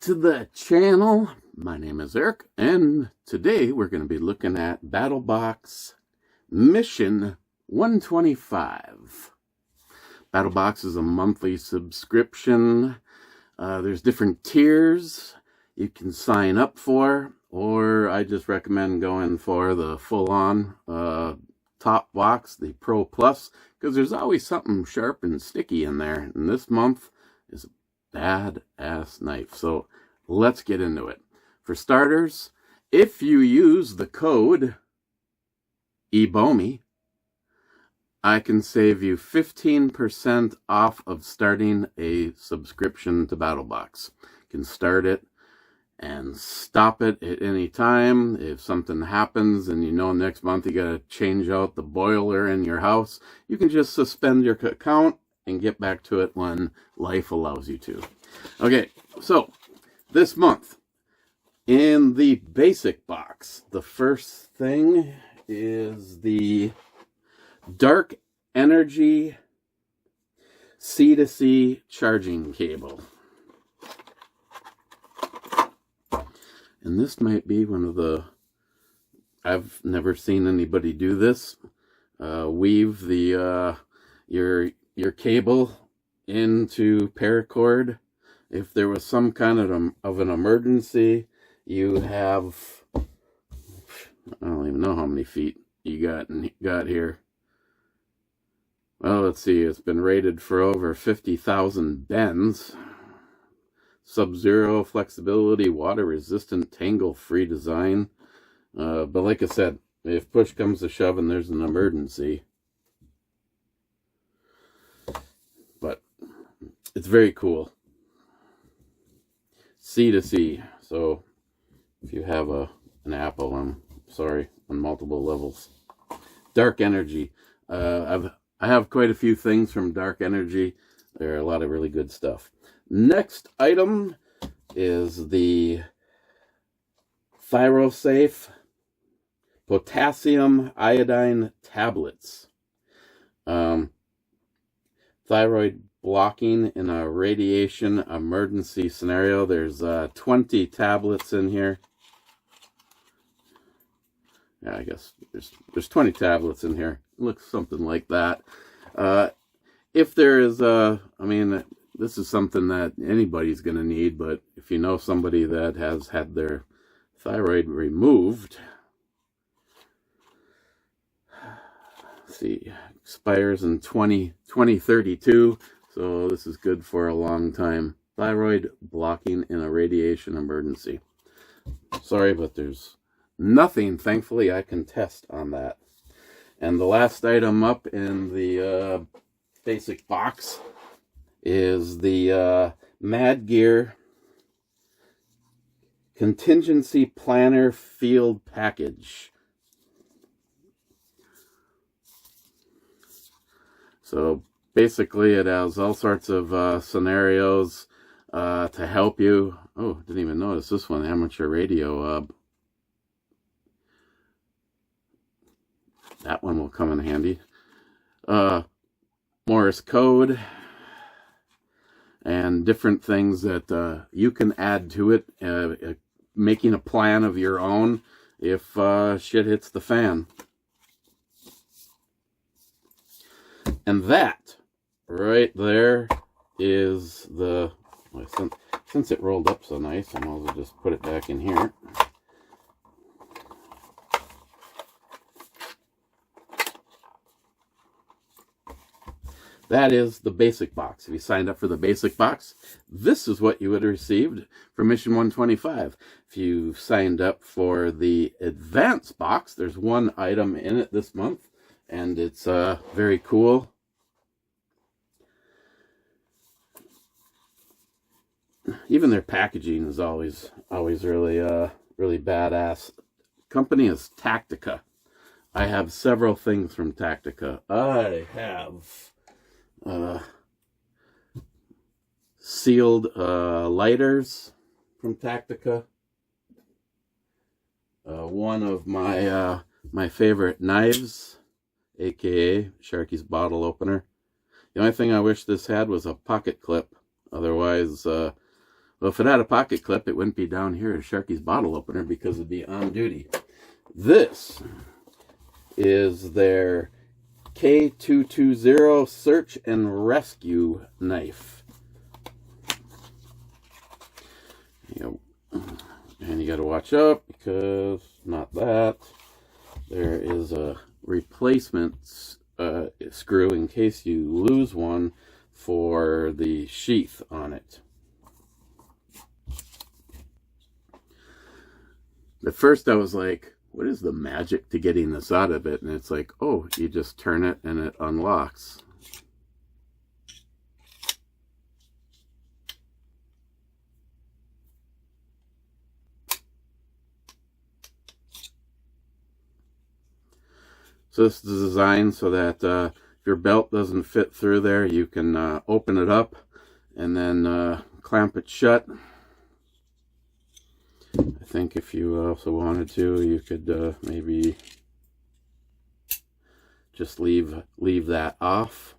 to the channel. My name is Eric, and today we're going to be looking at BattlBox Mission 125. BattlBox is a monthly subscription. There's different tiers you can sign up for, or I just recommend going for the full-on top box, the Pro Plus, because there's always something sharp and sticky in there, and this month is a badass knife. So let's get into it. For starters, if you use the code ebomey, I can save you 15% off of starting a subscription to BattlBox. You can start it and stop it at any time. If something happens and you know next month you got to change out the boiler in your house, you can just suspend your account and get back to it when life allows you to. Okay, so this month in the basic box, the first thing is the Dark Energy C2C charging cable. And this might be one of the, I've never seen anybody do this. Weave the your cable into paracord. If there was some kind of an emergency, you have, I don't even know how many feet you got here. Well, let's see, it's been rated for over 50,000 bends. Sub-zero flexibility, water-resistant, tangle-free design. But like I said, if push comes to shove and there's an emergency. But it's very cool. C2C. So if you have an Apple, I'm sorry, on multiple levels. Dark Energy. I have quite a few things from Dark Energy. There are a lot of really good stuff. Next item is the ThyroSafe potassium iodine tablets. Thyroid blocking in a radiation emergency scenario. There's 20 tablets in here. Yeah, I guess there's 20 tablets in here. It looks something like that. If there is I mean, this is something that anybody's going to need, but if you know somebody that has had their thyroid removed, let's see, expires in 2032, so this is good for a long time. Thyroid blocking in a radiation emergency. Sorry, but there's nothing, thankfully, I can test on that. And the last item up in the basic box is the Mad Gear Contingency Planner Field Package. So basically it has all sorts of scenarios to help you. Oh, didn't even notice this one, amateur radio. That one will come in handy. Morse code and different things that you can add to it, making a plan of your own if shit hits the fan. And that right there is the, since it rolled up so nice, I might as well just put it back in here. That is the basic box. If you signed up for the basic box, this is what you would have received for Mission 125. If you signed up for the advanced box, there's one item in it this month, and it's very cool. Even their packaging is always really really badass. Company is Tactica. I have several things from Tactica. I have sealed lighters from Tactica. One of my favorite knives, aka Sharky's bottle opener. The only thing I wish this had was a pocket clip. Otherwise, Well, if it had a pocket clip, it wouldn't be down here as Sharky's bottle opener because it'd be on duty. This is their K220 search and rescue knife. And you got to watch out because not that. There is a replacement screw in case you lose one for the sheath on it. At first I was like, what is the magic to getting this out of it? And it's like, oh, you just turn it and it unlocks. So this is designed so that if your belt doesn't fit through there, you can open it up and then clamp it shut. I think if you also wanted to, you could maybe just leave that off,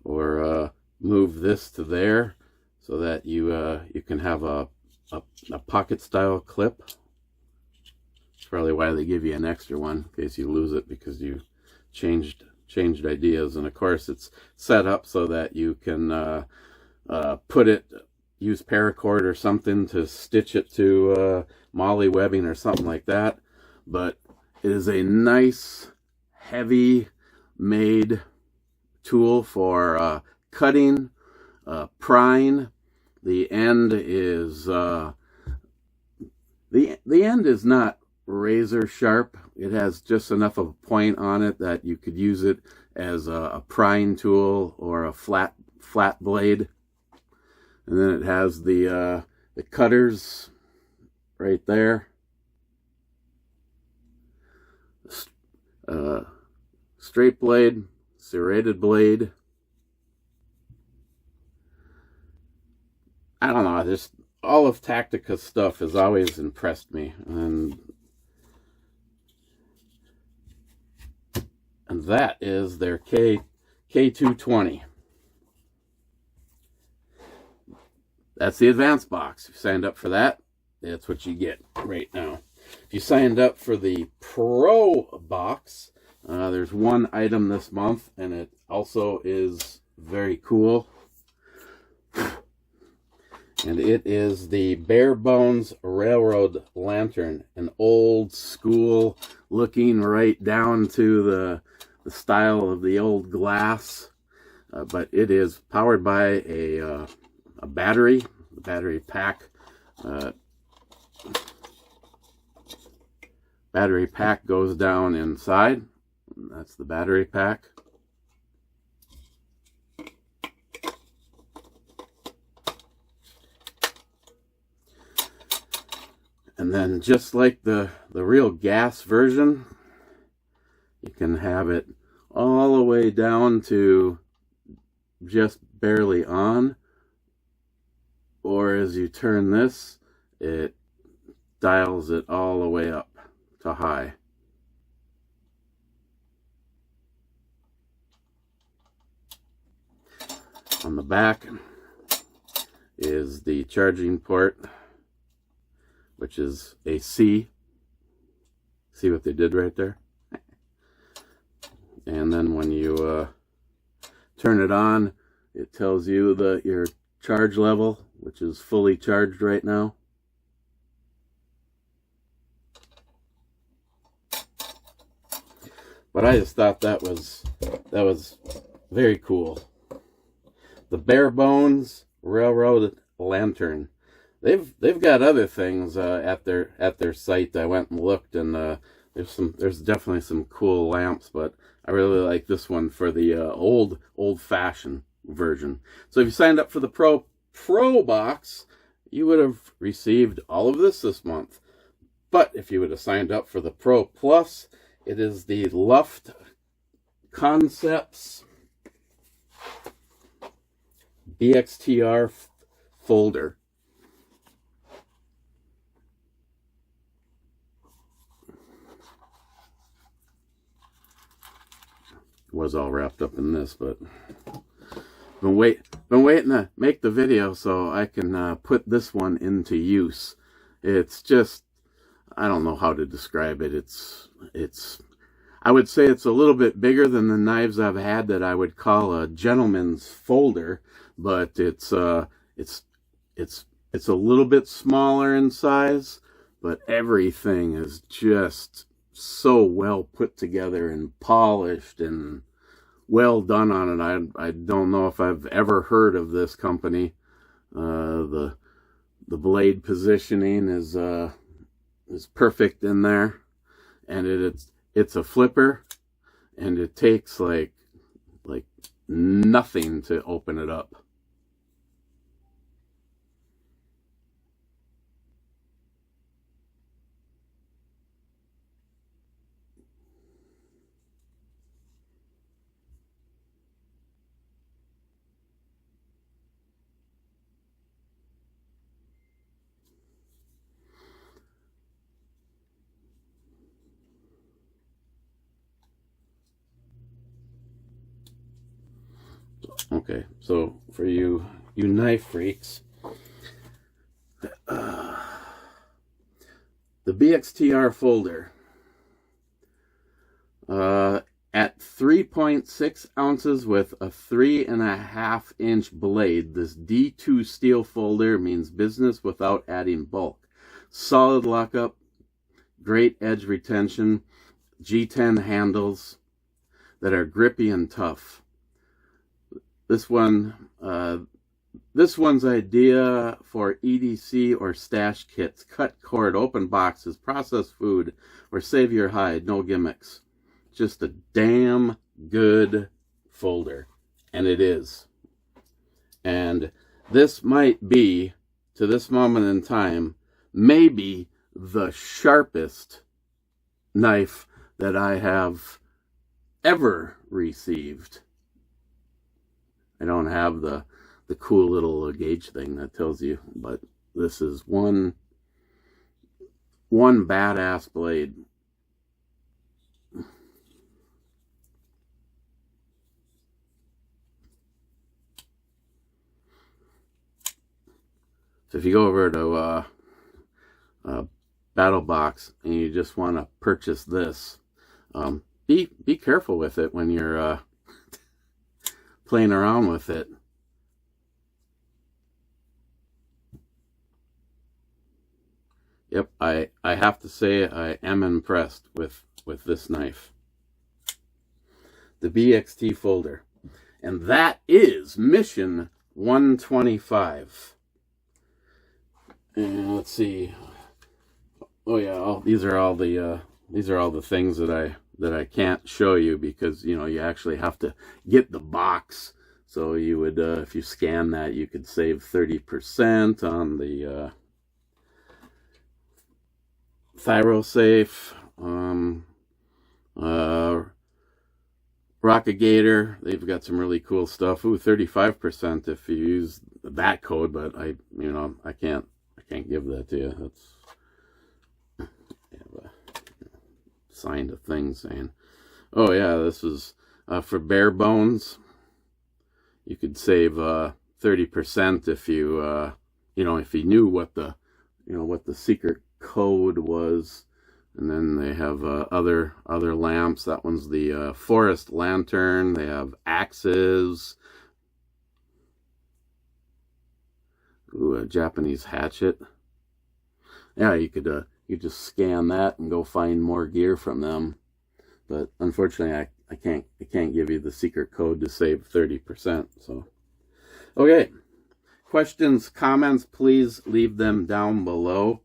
or move this to there so that you you can have a pocket style clip. That's probably why they give you an extra one in case you lose it because you changed ideas. And of course, it's set up so that you can use paracord or something to stitch it to molly webbing or something like that. But it is a nice, heavy made tool for cutting, prying. The end is not razor sharp. It has just enough of a point on it that you could use it as a prying tool or a flat blade. And then it has the cutters right there. Straight blade, serrated blade. I don't know, just all of Tactica's stuff has always impressed me. And that is their K220. That's the advanced box. If you signed up for that, that's what you get right now. If you signed up for the Pro box, there's one item this month, and it also is very cool. And it is the Bare Bones Railroad Lantern, an old school looking right down to the style of the old glass. But it is powered by a battery pack. Battery pack goes down inside. That's the battery pack. And then just like the real gas version, you can have it all the way down to just barely on. Or as you turn this, it dials it all the way up to high. On the back is the charging port, which is a C. See what they did right there? And then when you turn it on, it tells you your charge level, which is fully charged right now. But I just thought that was very cool. The Bare Bones Railroad Lantern. They've got other things at their site. I went and looked, and there's definitely some cool lamps, but I really like this one for the old-fashioned version. So if you signed up for the Pro box, you would have received all of this month. But if you would have signed up for the Pro Plus, it is the Luft Concepts BXTR folder. Was all wrapped up in this, but been waiting to make the video so I can put this one into use. It's just, I don't know how to describe it. I would say it's a little bit bigger than the knives I've had that I would call a gentleman's folder, but it's a little bit smaller in size, but everything is just so well put together and polished and well done on it. I don't know if I've ever heard of this company. The blade positioning is perfect in there, and it's a flipper, and it takes like nothing to open it up. Okay, so for you knife freaks, the BXTR folder, at 3.6 ounces with a 3.5-inch blade, this D2 steel folder means business without adding bulk. Solid lockup, great edge retention, G10 handles that are grippy and tough. This one's idea for EDC or stash kits, cut cord, open boxes, processed food, or save your hide. No gimmicks. Just a damn good folder. And it is. And this might be, to this moment in time, maybe the sharpest knife that I have ever received. I don't have the cool little gauge thing that tells you, but this is one badass blade. So if you go over to BattlBox and you just want to purchase this, be careful with it when you're playing around with it. Yep, I have to say I am impressed with this knife. The BXT folder. And that is Mission 125. And let's see. Oh yeah, these are all the things that I can't show you because, you know, you actually have to get the box. So you would, if you scan that, you could save 30% on the ThyroSafe, Rocket Gator. They've got some really cool stuff. Ooh, 35% if you use that code, but I can't give that to you. That's signed a thing saying, oh yeah, this is for bare bones. You could save 30% if you if you knew what the secret code was. And then they have other lamps. That one's the forest lantern. They have axes. Ooh, a Japanese hatchet. Yeah, you could you just scan that and go find more gear from them. But unfortunately, I can't give you the secret code to save 30%. So, okay. Questions, comments, please leave them down below.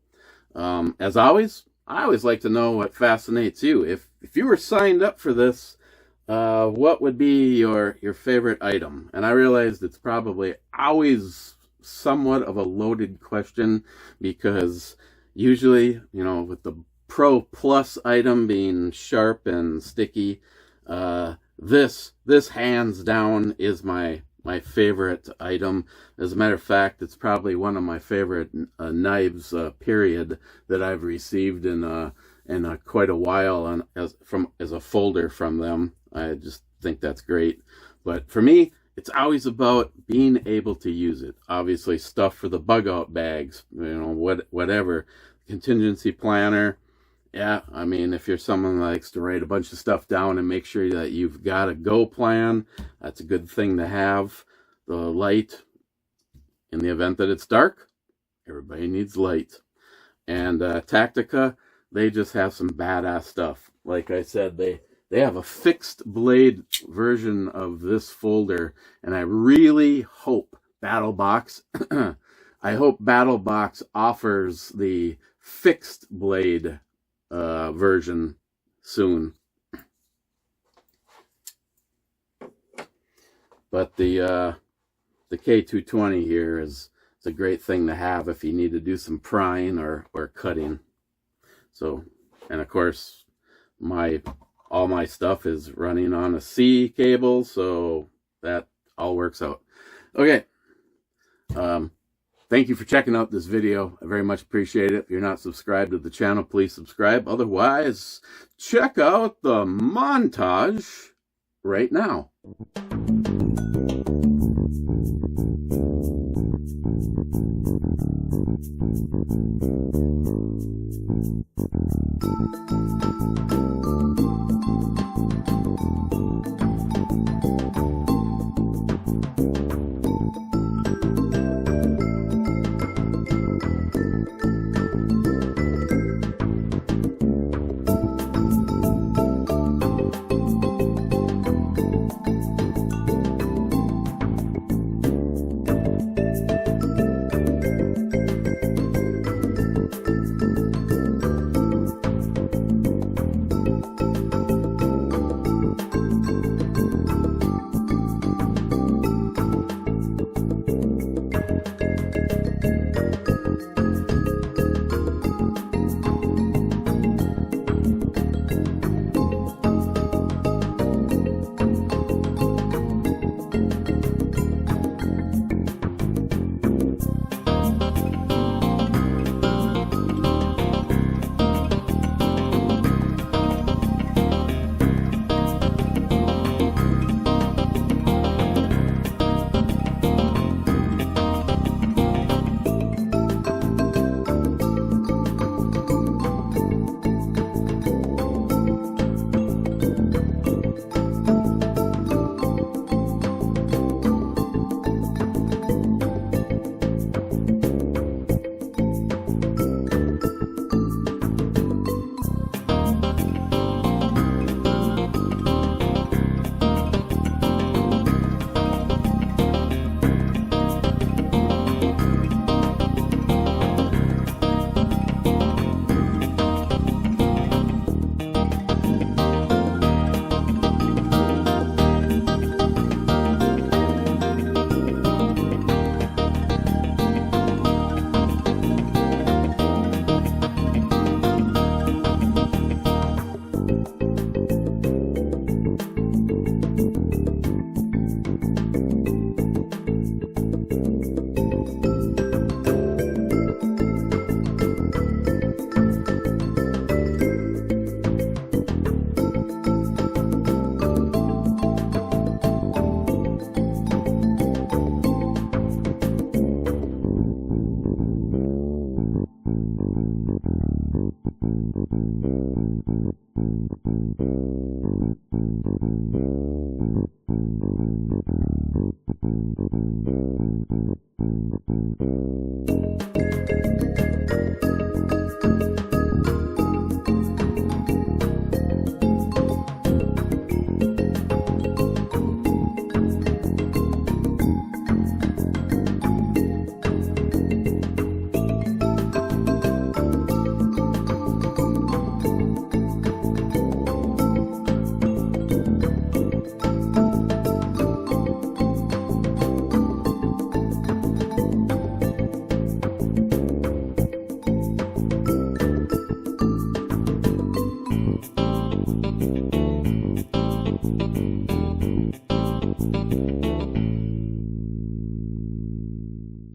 As always, I always like to know what fascinates you. If you were signed up for this, what would be your favorite item? And I realized it's probably always somewhat of a loaded question because usually, with the Pro Plus item being sharp and sticky, this hands down is my favorite item. As a matter of fact, it's probably one of my favorite knives, period, that I've received in quite a while as a folder from them. I just think that's great. But for me, it's always about being able to use it. Obviously, stuff for the bug out bags, whatever. Contingency planner. Yeah, I mean, if you're someone that likes to write a bunch of stuff down and make sure that you've got a go plan, that's a good thing to have. The light, in the event that it's dark, everybody needs light. And Tactica, they just have some badass stuff. Like I said, they have a fixed blade version of this folder, and I really hope BattlBox, I hope BattlBox offers the fixed blade version soon. But the K220 here is a great thing to have if you need to do some prying or cutting. So, and of course, all my stuff is running on a C cable, so that all works out. Okay. Thank you for checking out this video. I very much appreciate it. If you're not subscribed to the channel, please subscribe. Otherwise, check out the montage right now.